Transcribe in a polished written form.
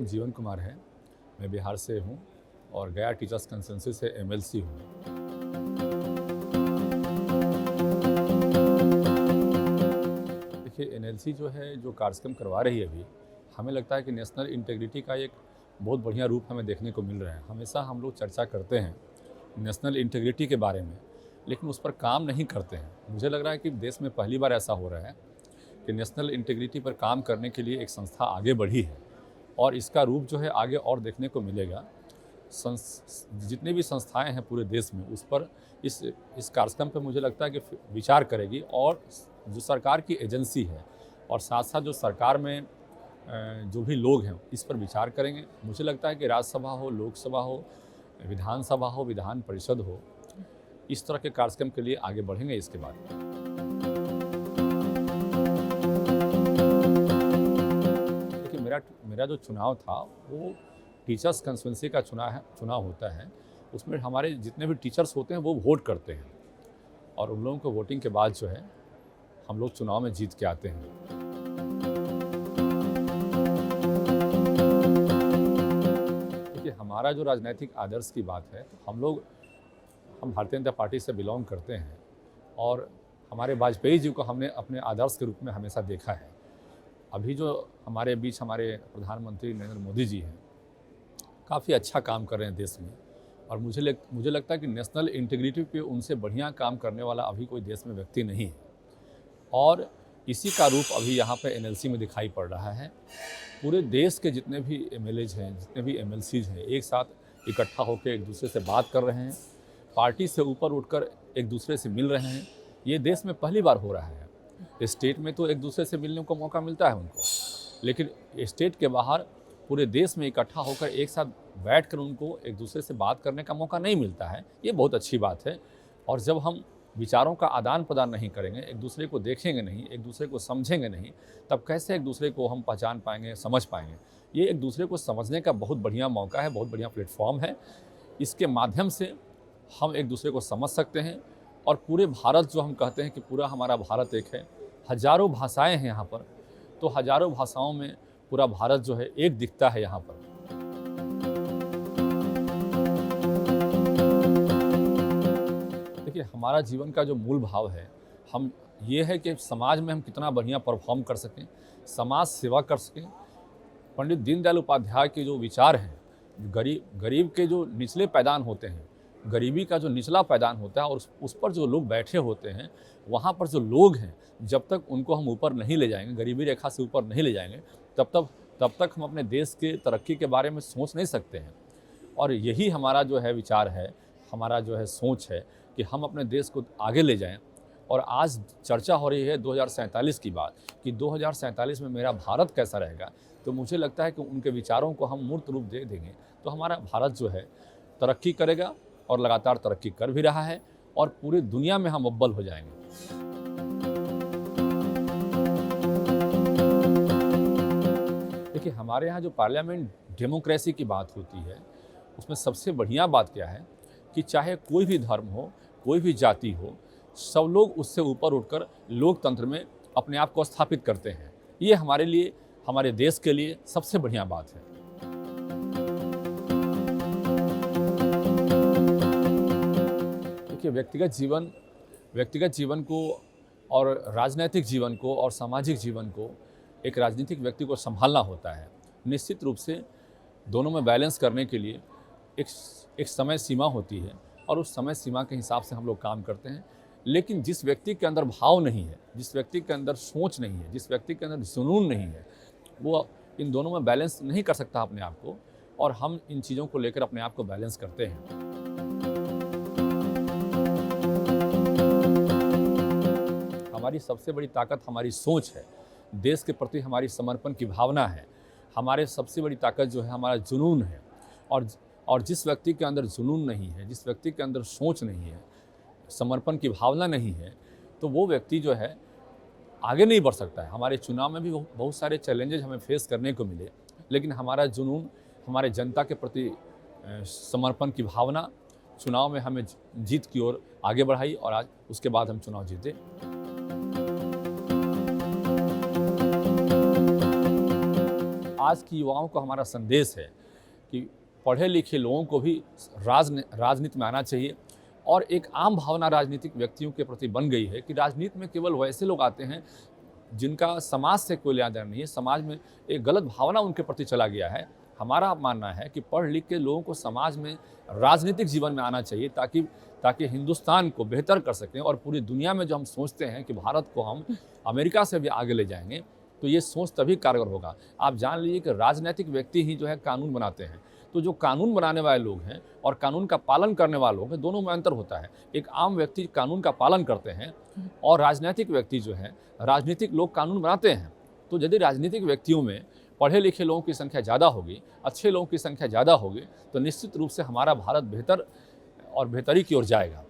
नाम जीवन कुमार है। मैं बिहार से हूँ और गया टीचर्स कंसेंसस से एमएलसी हूँ। देखिए, एनएलसी जो है, जो कार्यक्रम करवा रही है अभी, हमें लगता है कि नेशनल इंटीग्रिटी का एक बहुत बढ़िया रूप हमें देखने को मिल रहा है। हमेशा हम लोग चर्चा करते हैं नेशनल इंटीग्रिटी के बारे में, लेकिन उस पर काम नहीं करते हैं। मुझे लग रहा है कि देश में पहली बार ऐसा हो रहा है कि नेशनल इंटीग्रिटी पर काम करने के लिए एक संस्था आगे बढ़ी है और इसका रूप जो है आगे और देखने को मिलेगा। जितनी भी संस्थाएं हैं पूरे देश में, उस पर इस कार्यक्रम पर मुझे लगता है कि विचार करेगी और जो सरकार की एजेंसी है और साथ साथ जो सरकार में जो भी लोग हैं इस पर विचार करेंगे। मुझे लगता है कि राज्यसभा हो, लोकसभा हो, विधानसभा हो, विधान परिषद हो, इस तरह के कार्यक्रम के लिए आगे बढ़ेंगे इसके बाद। मेरा जो चुनाव था वो टीचर्स कंस्टिट्यूंसी का चुनाव होता है। उसमें हमारे जितने भी टीचर्स होते हैं वो वोट करते हैं और उन लोगों को वोटिंग के बाद जो है हम लोग चुनाव में जीत के आते हैं। देखिए, हमारा जो राजनीतिक आदर्श की बात है, तो हम भारतीय जनता पार्टी से बिलोंग करते हैं और हमारे वाजपेयी जी को हमने अपने आदर्श के रूप में हमेशा देखा है। अभी जो हमारे बीच हमारे प्रधानमंत्री नरेंद्र मोदी जी हैं, काफ़ी अच्छा काम कर रहे हैं देश में और मुझे लगता है कि नेशनल इंटीग्रिटी पे उनसे बढ़िया काम करने वाला अभी कोई देश में व्यक्ति नहीं है और इसी का रूप अभी यहाँ पे एनएलसी में दिखाई पड़ रहा है। पूरे देश के जितने भी एमएलएज हैं, जितने भी एमएलसीज हैं, एक साथ इकट्ठा होकर एक दूसरे से बात कर रहे हैं, पार्टी से ऊपर उठकर एक दूसरे से मिल रहे हैं। ये देश में पहली बार हो रहा है। स्टेट में तो एक दूसरे से मिलने को मौका मिलता है उनको, लेकिन स्टेट के बाहर पूरे देश में इकट्ठा होकर एक साथ बैठकर उनको एक दूसरे से बात करने का मौका नहीं मिलता है। ये बहुत अच्छी बात है और जब हम विचारों का आदान प्रदान नहीं करेंगे, एक दूसरे को देखेंगे नहीं, एक दूसरे को समझेंगे नहीं, तब कैसे एक दूसरे को हम पहचान पाएंगे, समझ पाएंगे। ये एक दूसरे को समझने का बहुत बढ़िया मौका है, बहुत बढ़िया प्लेटफॉर्म है। इसके माध्यम से हम एक दूसरे को समझ सकते हैं और पूरे भारत, जो हम कहते हैं कि पूरा हमारा भारत एक है, हज़ारों भाषाएं हैं यहाँ पर, तो हज़ारों भाषाओं में पूरा भारत जो है एक दिखता है यहाँ पर। देखिए, हमारा जीवन का जो मूल भाव है, हम ये है कि समाज में हम कितना बढ़िया परफॉर्म कर सकें, समाज सेवा कर सकें। पंडित दीनदयाल उपाध्याय के जो विचार हैं, गरीब के जो निचले पैदान होते हैं, गरीबी का जो निचला पैदान होता है और उस पर जो लोग बैठे होते हैं, वहाँ पर जो लोग हैं, जब तक उनको हम ऊपर नहीं ले जाएंगे, गरीबी रेखा से ऊपर नहीं ले जाएंगे, तब तक हम अपने देश के तरक्की के बारे में सोच नहीं सकते हैं। और यही हमारा जो है विचार है, हमारा जो है सोच है कि हम अपने देश को आगे ले जाएं। और आज चर्चा हो रही है 2047 की बात, कि 2047 में मेरा भारत कैसा रहेगा। तो मुझे लगता है कि उनके विचारों को हम मूर्त रूप दे देंगे तो हमारा भारत जो है तरक्की करेगा और लगातार तरक्की कर भी रहा है और पूरी दुनिया में हम अव्वल हो जाएंगे। देखिए, हमारे यहाँ जो पार्लियामेंट डेमोक्रेसी की बात होती है, उसमें सबसे बढ़िया बात क्या है कि चाहे कोई भी धर्म हो, कोई भी जाति हो, सब लोग उससे ऊपर उठकर लोकतंत्र में अपने आप को स्थापित करते हैं। ये हमारे लिए, हमारे देश के लिए सबसे बढ़िया बात है। देखिए, व्यक्तिगत जीवन को और राजनैतिक जीवन को और सामाजिक जीवन को एक राजनीतिक व्यक्ति को संभालना होता है। निश्चित रूप से दोनों में बैलेंस करने के लिए एक समय सीमा होती है और उस समय सीमा के हिसाब से हम लोग काम करते हैं। लेकिन जिस व्यक्ति के अंदर भाव नहीं है, जिस व्यक्ति के अंदर सोच नहीं है, जिस व्यक्ति के अंदर जुनून नहीं है, वो इन दोनों में बैलेंस नहीं कर सकता अपने आप को, और हम इन चीज़ों को लेकर अपने आप को बैलेंस करते हैं। हमारी सबसे बड़ी ताकत हमारी सोच है, देश के प्रति हमारी समर्पण की भावना है। हमारे सबसे बड़ी ताकत जो है हमारा जुनून है और जिस व्यक्ति के अंदर जुनून नहीं है, जिस व्यक्ति के अंदर सोच नहीं है, समर्पण की भावना नहीं है, तो वो व्यक्ति जो है आगे नहीं बढ़ सकता है। हमारे चुनाव में भी बहुत सारे चैलेंजेस हमें फेस करने को मिले, लेकिन हमारा जुनून, हमारे जनता के प्रति समर्पण की भावना चुनाव में हमें जीत की ओर आगे बढ़ाई और आज उसके बाद हम चुनाव जीते। आज की युवाओं को हमारा संदेश है कि पढ़े लिखे लोगों को भी राजनीति में आना चाहिए। और एक आम भावना राजनीतिक व्यक्तियों के प्रति बन गई है कि राजनीति में केवल वैसे लोग आते हैं जिनका समाज से कोई लेना देना नहीं है, समाज में एक गलत भावना उनके प्रति चला गया है। हमारा मानना है कि पढ़ लिख के लोगों को समाज में राजनीतिक जीवन में आना चाहिए ताकि हिंदुस्तान को बेहतर कर सकें। और पूरी दुनिया में जो हम सोचते हैं कि भारत को हम अमेरिका से भी आगे ले जाएंगे, तो ये सोच तभी कारगर होगा। आप जान लीजिए कि राजनीतिक व्यक्ति ही जो है कानून बनाते हैं। तो जो कानून बनाने वाले लोग हैं और कानून का पालन करने वाले लोग हैं, दोनों में अंतर होता है। एक आम व्यक्ति कानून का पालन करते हैं और राजनीतिक व्यक्ति जो है, राजनीतिक लोग कानून बनाते हैं। तो यदि राजनीतिक व्यक्तियों में पढ़े लिखे लोगों की संख्या ज़्यादा होगी, अच्छे लोगों की संख्या ज़्यादा होगी, तो निश्चित रूप से हमारा भारत बेहतर और बेहतरी की ओर जाएगा।